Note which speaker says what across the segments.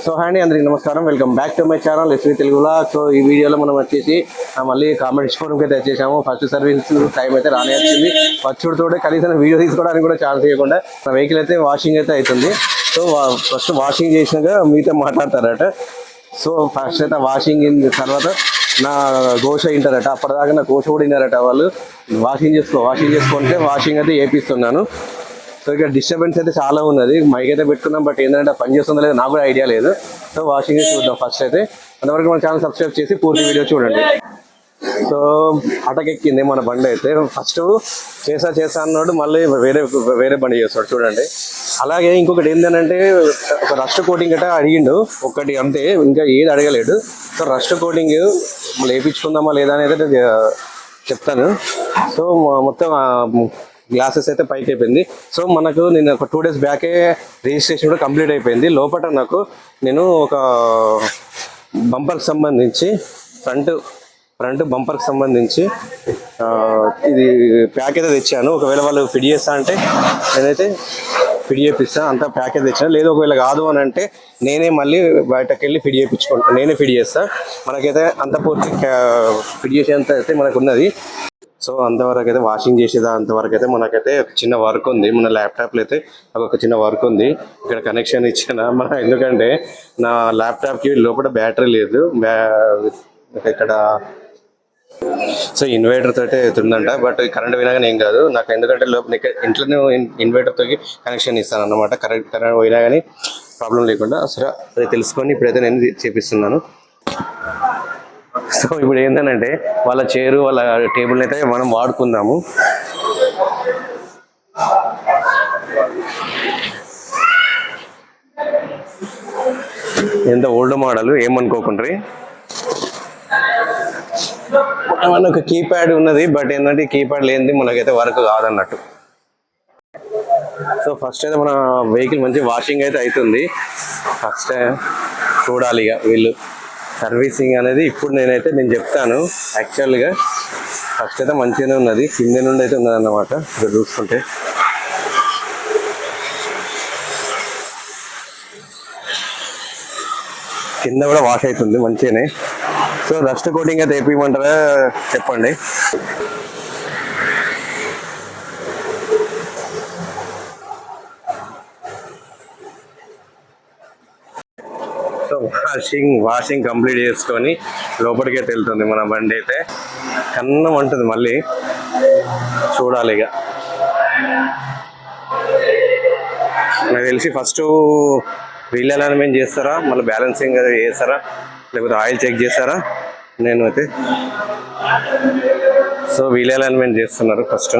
Speaker 1: So అండి అందరికి నమస్కారం, welcome back to my channel SV తెలుగులా. సో ఈ వీడియోలో మనం వచ్చేసి మళ్ళీ కామెంట్ షోరూమ్కి అయితే వచ్చేసాము. ఫస్ట్ సర్వీస్ టైం అయితే రానే వచ్చింది. వచ్చుడుతోటే కనీసం వీడియో తీసుకోవడానికి కూడా ఛాన్స్ ఇవ్వకుండా నా వెహికల్ అయితే వాషింగ్ అయితే అవుతుంది. సో ఫస్ట్ వాషింగ్ చేసినాక మీతో మాట్లాడతారట. సో ఫస్ట్ అయితే వాషింగ్ తర్వాత నా గోష వింటారట. అప్పటిదాకా నా గోష కూడా విన్నారట వాళ్ళు. వాషింగ్ చేసుకుంటే వాషింగ్ అయితే వేపిస్తున్నాను. సో ఇక్కడ డిస్టర్బెన్స్ అయితే చాలా ఉన్నది. మైక్ అయితే పెట్టుకున్నాం, బట్ ఏంటంటే పని చేస్తుందో లేదో నాకు కూడా ఐడియా లేదు. సో వాషింగ్ చూద్దాం ఫస్ట్ అయితే. అంతవరకు మన ఛానల్ సబ్స్క్రైబ్ చేసి పూర్తి వీడియో చూడండి. సో అటకెక్కింది మన బండి అయితే. ఫస్ట్ చేసా అన్నాడు, మళ్ళీ వేరే బండి చేస్తాడు చూడండి. అలాగే ఇంకొకటి ఏంటంటే ఒక రస్ట్ కోటింగ్ గట్రా అడిగిండు ఒకటి, అంతే, ఇంకా ఏది అడగలేడు. సో రస్ట్ కోటింగ్ మళ్ళీ వేయించుకుందామా లేదా అనేది చెప్తాను. సో మొత్తం గ్లాసెస్ అయితే పైకి అయిపోయింది. సో మనకు నేను ఒక 2 days బ్యాకే రిజిస్ట్రేషన్ కూడా కంప్లీట్ అయిపోయింది. లోపల నాకు నేను ఒక బంపర్కి సంబంధించి ఫ్రంట్ బంపర్కి సంబంధించి ఇది ప్యాక్ అయితే తెచ్చాను. ఒకవేళ వాళ్ళు ఫిట్ చేస్తా అంటే నేనైతే ఫిట్ చేపిస్తాను, అంతా ప్యాక్ అయితే తెచ్చాను. లేదు ఒకవేళ కాదు అని అంటే నేనే మళ్ళీ బయటకు వెళ్ళి ఫిట్ చేయించుకుంటాను, నేనే ఫిట్ చేస్తాను. మనకైతే అంత పూర్తి ఫిట్ చేసేంత అయితే మనకు ఉన్నది. సో అంతవరకు అయితే వాషింగ్ చేసేదా అంతవరకు అయితే మనకైతే చిన్న వర్క్ ఉంది. మన ల్యాప్టాప్లో అయితే ఒక చిన్న వర్క్ ఉంది. ఇక్కడ కనెక్షన్ ఇచ్చిన ఎందుకంటే నా ల్యాప్టాప్కి లోపల బ్యాటరీ లేదు ఇక్కడ. సో ఇన్వర్టర్ తోటే అవుతుందంట, బట్ కరెంట్ పోయినా ఏం కాదు నాకు, ఎందుకంటే ఇంట్లోనే ఇన్వర్టర్తో కనెక్షన్ ఇస్తాను అన్నమాట. కరెంట్ పోయినా కానీ ప్రాబ్లం లేకుండా. సరే అది తెలుసుకొని ఇప్పుడైతే నేను చేపిస్తున్నాను. సో ఇప్పుడు ఏంటంటే వాళ్ళ చైరు వాళ్ళ టేబుల్ అయితే మనం వాడుకుందాము. ఎంత ఓల్డ్ మోడల్ ఏమనుకోకుండ్రి. మనకు కీప్యాడ్ ఉన్నది, బట్ ఏంటంటే కీప్యాడ్ లేనిది మనకైతే వర్క్ కాదన్నట్టు. సో ఫస్ట్ అయితే మన వెహికల్ మంచి వాషింగ్ అయితే అవుతుంది. ఫస్ట్ చూడాలి ఇక వీళ్ళు సర్వీసింగ్ అనేది. ఇప్పుడు నేను చెప్తాను. యాక్చువల్గా ఫస్ట్ అయితే మంచిగానే ఉన్నది, కింద నుండి అయితే ఉన్నది అన్నమాట. ఇక్కడ చూసుకుంటే కింద కూడా వాష్ అవుతుంది మంచిగానే. సో డస్ట్ కోటింగ్ అయితే వేపిమంటారా చెప్పండి. సో వాషింగ్ కంప్లీట్ చేసుకొని లోపలికి అయితే వెళ్తుంది మన బండి అయితే. కన్నం ఉంటుంది, మళ్ళీ చూడాలి ఇక. నాకు తెలిసి ఫస్ట్ వీల్ అలైన్మెంట్ చేస్తారా, మళ్ళీ బ్యాలెన్సింగ్ అది చేస్తారా, లేకపోతే ఆయిల్ చెక్ చేస్తారా నేను అయితే. సో వీల్ అలైన్మెంట్ చేస్తున్నారు ఫస్ట్.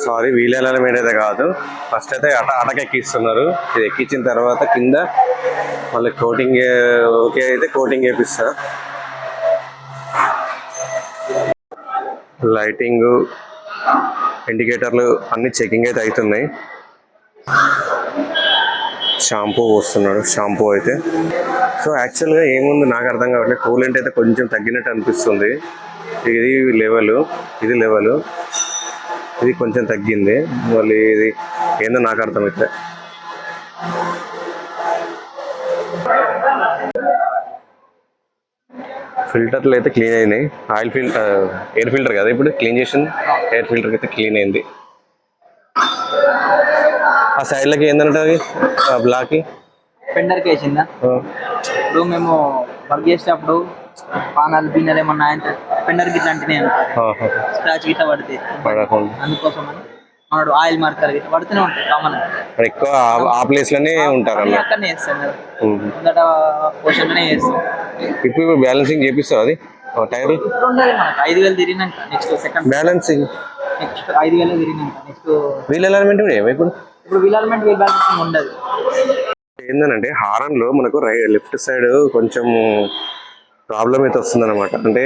Speaker 1: సారీ, వీల్ అలైన్మెంట్ అయితే కాదు, ఫస్ట్ అయితే అటకెక్కిస్తున్నారు. ఇది ఎక్కించిన తర్వాత కింద మళ్ళీ కోటింగ్ ఓకే అయితే కోటింగ్ వేపిస్తారు. లైటింగ్, ఇండికేటర్లు అన్ని చెకింగ్ అయితే అవుతున్నాయి. షాంపూ పోస్తున్నాడు, షాంపూ అయితే. సో యాక్చువల్గా ఏముంది నాకు అర్థం కావట్లేదు. కూలెంట్ అయితే కొంచెం తగ్గినట్టు అనిపిస్తుంది. ఇది లెవెల్ ఇది కొంచెం తగ్గింది, మళ్ళీ ఇది ఏందో నాకు అర్థమైతే. ఫిల్టర్లు అయితే క్లీన్ అయినాయి. ఎయిర్ ఫిల్టర్ కదా ఇప్పుడు క్లీన్ చేసింది. ఎయిర్ ఫిల్టర్ అయితే క్లీన్ అయింది. ఆ సైడ్లకి ఏంటంటే అవి బ్లాక్కి
Speaker 2: పెండర్కి వేసిందా. ఇప్పుడు మేము వర్క్ చేసేటప్పుడు పానాలు బిన్నెలు ఏమన్నా పెండర్ గిట్లా అంటే స్క్రాచ్ గిట్లా పడితే అందుకోసం మనడు ఆయిల్ మార్కర్ గిట్లా పడుతూనే ఉంటాయి కామన్.
Speaker 1: ఎక్కువ ఆ ప్లేస్ లోనే ఉంటారు,
Speaker 2: అక్కడనే వేస్తాం కదా, ముందట పోర్షన్ లోనే వేస్తాం.
Speaker 1: ఇప్పుడు బ్యాలెన్సింగ్ చేపిస్తావు అది టైర్.
Speaker 2: ఇప్పుడు ఉండదు మనకు 5,000 తిరిగినాక నెక్స్ట్ సెకండ్
Speaker 1: బ్యాలెన్సింగ్,
Speaker 2: నెక్స్ట్ 5,000 తిరిగినాక నెక్స్ట్
Speaker 1: వీల్ అలైన్మెంట్
Speaker 2: ఇప్పుడు వీల్ అలైన్మెంట్ వీల్ బ్యాలెన్సింగ్ ఉండదు.
Speaker 1: ఏంటంటే హారన్ లో మనకు లెఫ్ట్ సైడ్ కొంచెం ప్రాబ్లం అయితే వస్తుంది అనమాట. అంటే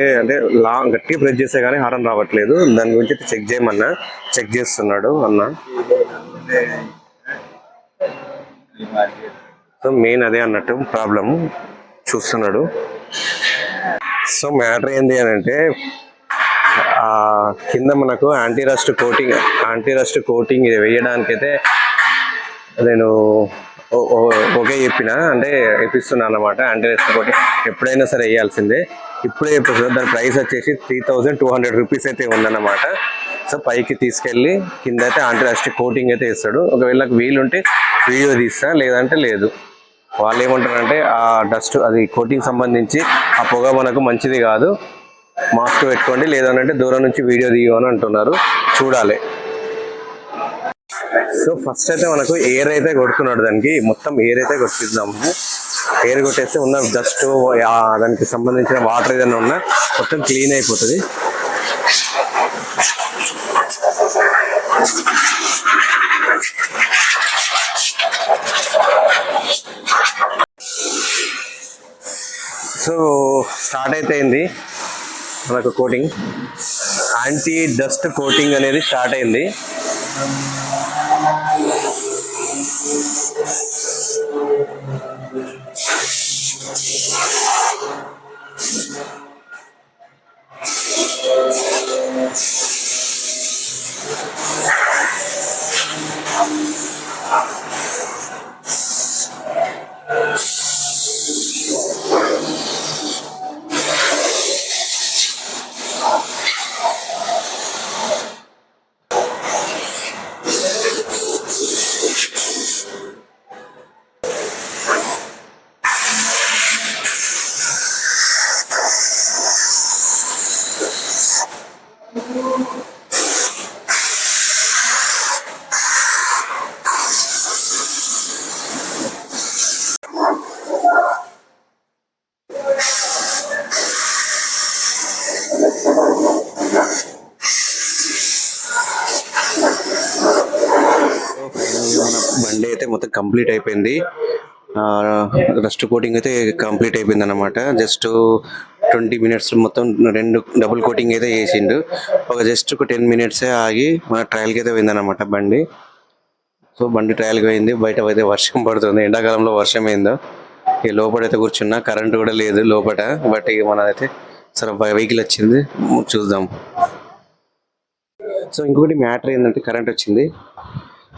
Speaker 1: గట్టిగా ప్రెస్ చేస్తే కానీ హారన్ రావట్లేదు. దాని గురించి అయితే చెక్ చేయమన్నా, చెక్ చేస్తున్నాడు అన్న. సో మెయిన్ అదే అన్నట్టు ప్రాబ్లం చూస్తున్నాడు. సో మ్యాటర్ ఏంటి అని అంటే కింద మనకు యాంటీ రస్ట్ కోటింగ్ వేయడానికైతే నేను ఓకే చెప్పిన, అంటే వేపిస్తున్నాను అనమాట. యాంటీ రస్ట్ కోటింగ్ ఎప్పుడైనా సరే వేయాల్సిందే. ఇప్పుడే వేపిస్తున్నా. దాని ప్రైస్ వచ్చేసి 3200 రూపీస్ అయితే ఉందన్నమాట. సో పైకి తీసుకెళ్ళి కింద అయితే యాంటీ రస్ట్ కోటింగ్ అయితే వేస్తాడు. ఒకవేళ నాకు వీలుంటే వీడియో తీస్తా, లేదంటే లేదు. వాళ్ళు ఏమంటారంటే ఆ డస్ట్ అది కోటింగ్ సంబంధించి ఆ పొగ మనకు మంచిది కాదు, మాస్క్ పెట్టుకోండి, లేదంటే దూరం నుంచి వీడియో తీయమని అంటున్నారు. చూడాలి. సో ఫస్ట్ అయితే మనకు ఎయిర్ అయితే కొడుతున్నాడు, దానికి మొత్తం ఎయిర్ అయితే కొట్టిద్దాము. ఎయిర్ కొట్టేస్తే ఉన్న డస్ట్ దానికి సంబంధించిన వాటర్ ఏదైనా ఉన్నా మొత్తం క్లీన్ అయిపోతుంది. సో స్టార్ట్ అయితే అయింది మనకు కోటింగ్, యాంటీ డస్ట్ కోటింగ్ అనేది స్టార్ట్ అయింది. బండి అయితే మొత్తం కంప్లీట్ అయిపోయింది. డస్ట్ కోటింగ్ అయితే కంప్లీట్ అయిపోయింది అనమాట. జస్ట్ 20 మినిట్స్ మొత్తం 2 డబుల్ కోటింగ్ అయితే చేసిండు. జస్ట్ ఒక 10 మినిట్సే ఆగి మన ట్రయల్కి అయితే పోయిందనమాట బండి. సో బండి ట్రయల్కి పోయింది. బయట అయితే వర్షం పడుతుంది, ఎండాకాలంలో వర్షం అయిందో. ఇక లోపలైతే కూర్చున్నా, కరెంట్ కూడా లేదు లోపల. బట్ ఇక మనదైతే సరే వెహికల్ వచ్చింది, చూద్దాం. సో ఇంకొకటి మ్యాటర్ ఏంటంటే కరెంట్ వచ్చింది.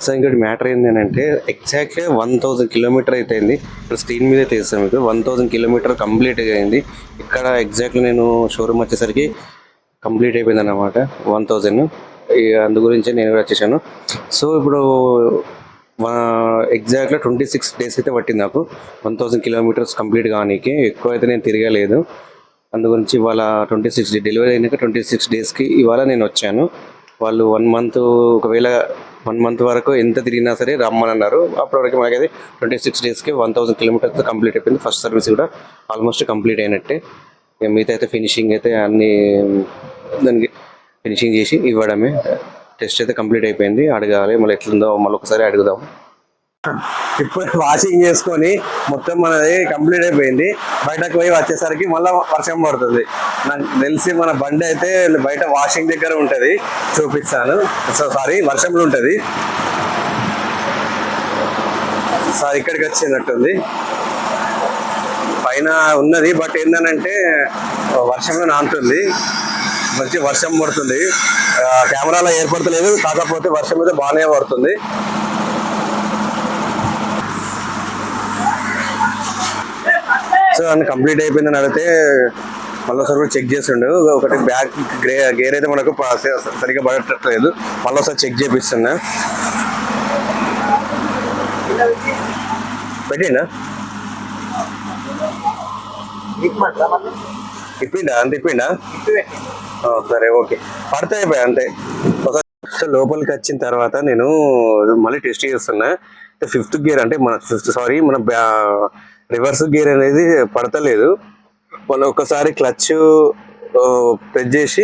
Speaker 1: సో ఇంకోటి మ్యాటర్ ఏంటి అంటే ఎగ్జాక్ట్గా 1000 కిలోమీటర్ అయితే అయింది. ఇప్పుడు స్క్రీన్ మీద అయితే ఇస్తాను మీకు. 1000 కిలోమీటర్ కంప్లీట్ అయింది. ఇక్కడ ఎగ్జాక్ట్లీ నేను షోరూమ్ వచ్చేసరికి కంప్లీట్ అయిపోయింది అన్నమాట 1000. అందు గురించి నేను కూడా వచ్చేసాను. సో ఇప్పుడు ఎగ్జాక్ట్గా 26 డేస్ అయితే పట్టింది నాకు 1000 కిలోమీటర్స్ కంప్లీట్ కానీకి. ఎక్కువ అయితే నేను తిరగలేదు. అందు గురించి ఇవాళ 26 డెలివరీ అయినాక 26 డేస్కి ఇవాళ నేను వచ్చాను. వాళ్ళు 1 మంత్, ఒకవేళ 1 మంత్ వరకు ఎంత తిరిగినా సరే రమ్మని అన్నారు. అప్పటివరకు మనకైతే 26 డేస్కి 1000 కిలోమీటర్స్ కంప్లీట్ అయిపోయింది. ఫస్ట్ సర్వీస్ కూడా ఆల్మోస్ట్ కంప్లీట్ అయినట్టే. మిగతా అయితే ఫినిషింగ్ అయితే అన్ని దానికి ఫినిషింగ్ చేసి ఇవ్వడమే. టెస్ట్ అయితే కంప్లీట్ అయిపోయింది. అడగాలి మళ్ళీ ఎట్లుందో మళ్ళీ ఒకసారి అడుగుదాం. ఇప్పుడు వాషింగ్ చేసుకొని మొత్తం మనది కంప్లీట్ అయిపోయింది. బయటకు పోయి వచ్చేసరికి మళ్ళీ వర్షం పడుతుంది. నాకు తెలిసి మన బండి అయితే బయట వాషింగ్ దగ్గర ఉంటుంది, చూపిస్తాను. సో సారీ, వర్షంలో ఉంటుంది. సార్ ఇక్కడికి వచ్చినట్టుంది, పైన ఉన్నది. బట్ ఏంటంటే వర్షంలో నానుతుంది, మంచి వర్షం పడుతుంది. కెమెరాలో ఏర్పడతలేదు, కాకపోతే వర్షం అయితే బాగానే పడుతుంది. సో అన్ని కంప్లీట్ అయిపోయిందని అడిగితే మళ్ళీ ఒకసారి కూడా చెక్ చేస్తుండే. ఒకటి బ్యాక్ గేర్ అయితే మనకు సరిగ్గా పడట్లేదు, మళ్ళీ ఒకసారి చెక్ చేపిస్తున్నా. పెట్టిండా ఇప్పిండా సరే ఓకే, పడితే అయిపోయా అంతే. సో లోపలికి వచ్చిన తర్వాత నేను మళ్ళీ టెస్ట్ చేస్తున్నా. 5th గేర్ అంటే మన రివర్స్ గేర్ అనేది పడతలేదు. మనం ఒకసారి క్లచ్ ప్రెస్ చేసి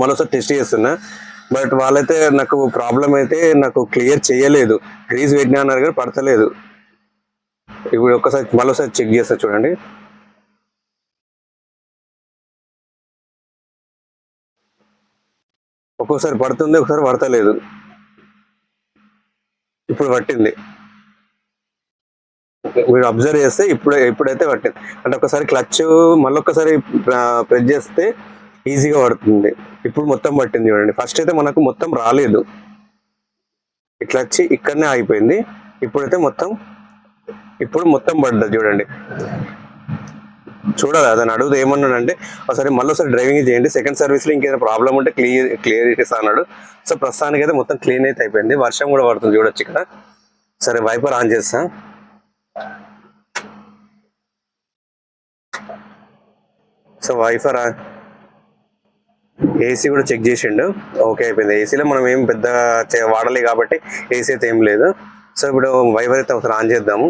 Speaker 1: మరోసారి టెస్ట్ చేస్తున్నా. బట్ వాళ్ళైతే నాకు ప్రాబ్లం అయితే నాకు క్లియర్ చేయలేదు. గ్రీజ్ పెట్టినా అన్నారు కానీ పడతలేదు. ఇప్పుడు మరోసారి చెక్ చేస్తా చూడండి. ఒక్కొక్కసారి పడుతుంది, ఒకసారి పడతలేదు. ఇప్పుడు పట్టింది, మీరు అబ్జర్వ్ చేస్తే ఇప్పుడైతే పట్టింది. అంటే ఒకసారి క్లచ్ మళ్ళీ ఒకసారి ప్రెస్ చేస్తే ఈజీగా పడుతుంది. ఇప్పుడు మొత్తం పట్టింది చూడండి. ఫస్ట్ అయితే మనకు మొత్తం రాలేదు, ఇట్లా వచ్చి ఇక్కడనే ఆగిపోయింది. ఇప్పుడైతే ఇప్పుడు మొత్తం పడ్డది చూడండి. చూడాలి అతను అడుగుతూ ఏమన్నాడంటే ఒకసారి మళ్ళీ ఒకసారి డ్రైవింగ్ చేయండి, సెకండ్ సర్వీస్లో ఇంకేదైనా ప్రాబ్లం ఉంటే క్లియర్ చేస్తా అన్నాడు. సో ప్రస్తుతానికి అయితే మొత్తం క్లీన్ అయితే అయిపోయింది. వర్షం కూడా పడుతుంది చూడొచ్చు ఇక్కడ. సరే వైపర్ ఆన్ చేస్తా. సో వైపర్ ఏసీ కూడా చెక్ చేసిండు, ఓకే అయిపోయింది. ఏసీలో మనం ఏం పెద్ద వాడలే కాబట్టి ఏసీ అయితే ఏం లేదు. సో ఇప్పుడు వైపర్ అయితే ఒకసారి ఆన్ చేద్దాము.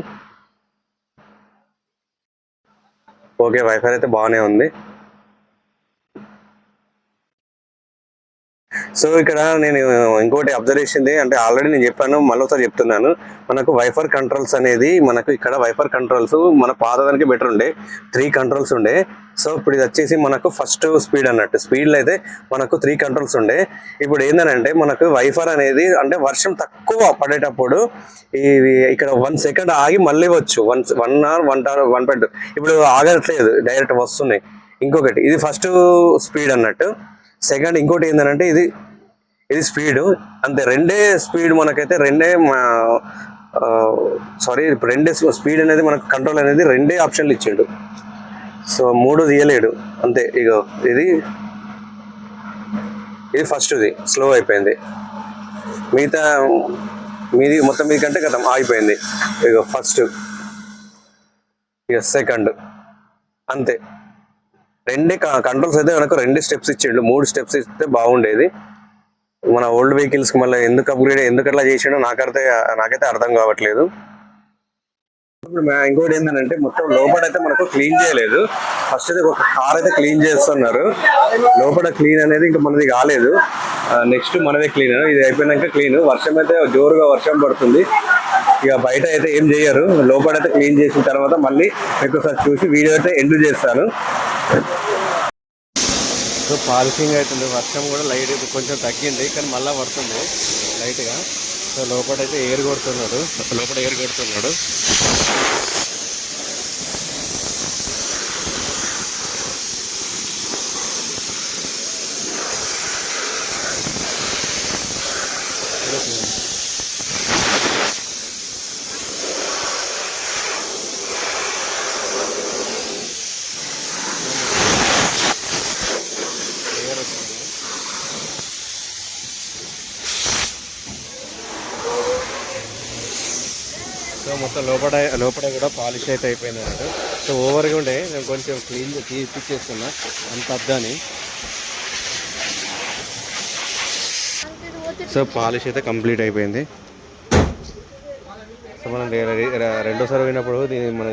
Speaker 1: ఓకే వైఫై అయితే బాగానే ఉంది. సో ఇక్కడ నేను ఇంకోటి అబ్జర్వ్ చేసింది అంటే ఆల్రెడీ నేను చెప్పాను, మళ్ళీ ఒకసారి చెప్తున్నాను. మనకు వైఫర్ కంట్రోల్స్ అనేది మనకు ఇక్కడ వైఫర్ కంట్రోల్స్ మన పాతదానికి బెటర్ ఉండే 3 కంట్రోల్స్ ఉండే. సో ఇప్పుడు ఇది వచ్చేసి మనకు ఫస్ట్ స్పీడ్ అన్నట్టు, స్పీడ్లో అయితే మనకు 3 కంట్రోల్స్ ఉండే. ఇప్పుడు ఏంటంటే మనకు వైఫర్ అనేది అంటే వర్షం తక్కువ పడేటప్పుడు ఇది ఇక్కడ 1 సెకండ్ ఆగి మళ్ళీ వచ్చు 1 hour 1.2. ఇప్పుడు ఆగట్లేదు, డైరెక్ట్ వస్తున్నాయి. ఇంకొకటి ఇది ఫస్ట్ స్పీడ్ అన్నట్టు. సెకండ్ ఇంకోటి ఏంటంటే ఇది స్పీడ్ అంతే, రెండే స్పీడ్ మనకైతే ఇప్పుడు రెండే స్పీడ్ అనేది మనకు కంట్రోల్ అనేది రెండే ఆప్షన్లు ఇచ్చిండు. సో 3 తీయలేడు అంతే. ఇగో ఇది ఫస్ట్ది స్లో అయిపోయింది, మిగతా మీది మొత్తం మీకంటే కదా ఆగిపోయింది. ఇగో ఫస్ట్, ఇక సెకండ్ అంతే. రెండే కంట్రోల్స్ అయితే మనకు 2 స్టెప్స్ ఇచ్చిండు, 3 స్టెప్స్ ఇస్తే బాగుండేది. మన ఓల్డ్ వెహికల్స్కి మళ్ళీ ఎందుకు అప్గ్రేడ్ ఎందుకు అట్లా చేసిండో నాకైతే అర్థం కావట్లేదు. ఇప్పుడు ఇంకోటి ఏంటంటే మొత్తం లోపల అయితే మనకు క్లీన్ చేయలేదు. ఫస్ట్ అయితే ఒక కార్ అయితే క్లీన్ చేస్తున్నారు, లోపల క్లీన్ అనేది ఇంకా మనది కాలేదు. నెక్స్ట్ మనదే క్లీన్, ఇది అయిపోయినాక క్లీన్. వర్షం అయితే జోరుగా వర్షం పడుతుంది, ఇక బయట అయితే ఏం చేయరు. లోపల అయితే క్లీన్ చేసిన తర్వాత మళ్ళీ ఎక్కువసారి చూసి వీడియో అయితే ఎండ్ చేస్తాను. సో పాలిషింగ్ అవుతుంది, వర్షం కూడా లైట్ కొంచెం తగ్గింది కానీ మళ్ళీ పడుతుంది లైట్గా. సో లోపల అయితే ఎయిర్ కొడుతున్నాడు. సో మొత్తం లోపల కూడా పాలిష్ అయితే అయిపోయింది అన్నట్టు. సో ఓవర్గా ఉండే నేను కొంచెం క్లీన్ తీపిచ్చేస్తున్నా అంత అద్దని. సో పాలిష్ అయితే కంప్లీట్ అయిపోయింది. సో మనం రెండోసారి పోయినప్పుడు దీన్ని మన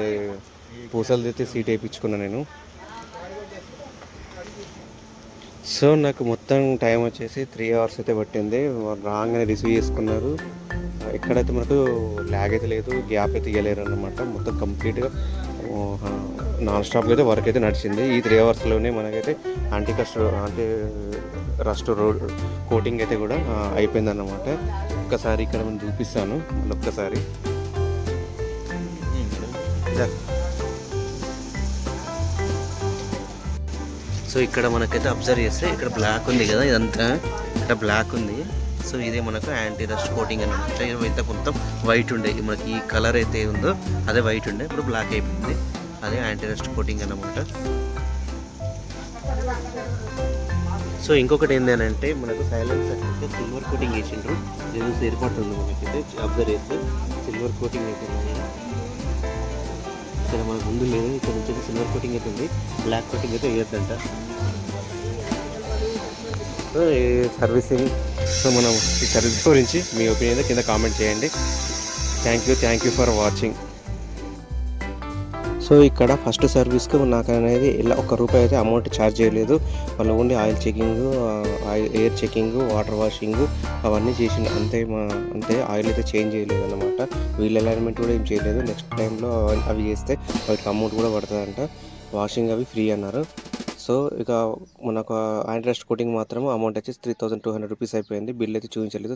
Speaker 1: పూసలు తెచ్చి సీట్ వేయించుకున్నాను నేను. సో నాకు మొత్తం టైం వచ్చేసి 3 hours అయితే పట్టింది. రాగానే రిసీవ్ చేసుకున్నారు. ఎక్కడైతే మనకు ల్యాగ్ అయితే లేదు, గ్యాప్ అయితే ఇవ్వలేరు అన్నమాట. మొత్తం కంప్లీట్గా నాన్ స్టాప్గా అయితే వర్క్ అయితే నడిచింది. ఈ 3 hours మనకైతే యాంటీ రస్ట్ రోడ్ కోటింగ్ అయితే కూడా అయిపోయింది అన్నమాట. ఒక్కసారి ఇక్కడ మనం చూపిస్తాను మళ్ళీ ఒక్కసారి. సో ఇక్కడ మనకైతే అబ్జర్వ్ చేస్తే ఇక్కడ బ్లాక్ ఉంది కదా, ఇదంతా ఇక్కడ బ్లాక్ ఉంది. సో ఇదే మనకు యాంటీ రస్ట్ కోటింగ్ అనమాట. ఇదైతే మొత్తం వైట్ ఉండే, మనకి ఈ కలర్ అయితే ఉందో అదే వైట్ ఉండే, ఇప్పుడు బ్లాక్ అయిపోయింది. అదే యాంటీ రస్ట్ కోటింగ్ అన్నమాట. సో ఇంకొకటి ఏంటంటే మనకు సైలెన్సర్ అయితే సిల్వర్ కోటింగ్ వేసిండ్రు. ఇది సరిపడుతుంది మనకైతే అబ్జర్వ్ చేస్తే సిల్వర్ కోటింగ్ అయితే ఇక్కడ మనకు ముందు లేదు, ఇక్కడ నుంచి సిల్వర్ కోటింగ్ అయితే ఉంది, బ్లాక్ కోటింగ్ అయితే వేయద్దంట. సో ఈ సర్వీసింగ్, సో మనం ఈ సర్వీస్ గురించి మీ ఒపీనియన్ కింద కామెంట్ చేయండి. Thank you for watching. So ఇక్కడ ఫస్ట్ సర్వీస్కి నాకు అనేది ఇలా ₹1 అయితే అమౌంట్ ఛార్జ్ చేయలేదు. వాళ్ళు only oil checking, air checking, water washing అవన్నీ చేసిండు అంతే. ఆయిల్ అయితే చేంజ్ చేయలేదు అనమాట. వీల్ అలైన్మెంట్ కూడా ఏం చేయలేదు. నెక్స్ట్ టైంలో అవి చేస్తే వాటికి అమౌంట్ కూడా పడుతుందంట. వాషింగ్ అవి ఫ్రీ అన్నారు. సో ఇక మనకు యాంటీ రస్ట్ కోటింగ్ మాత్రం అమౌంట్ వచ్చేసి ₹3200 అయిపోయింది. బిల్ అయితే చూపించలేదు.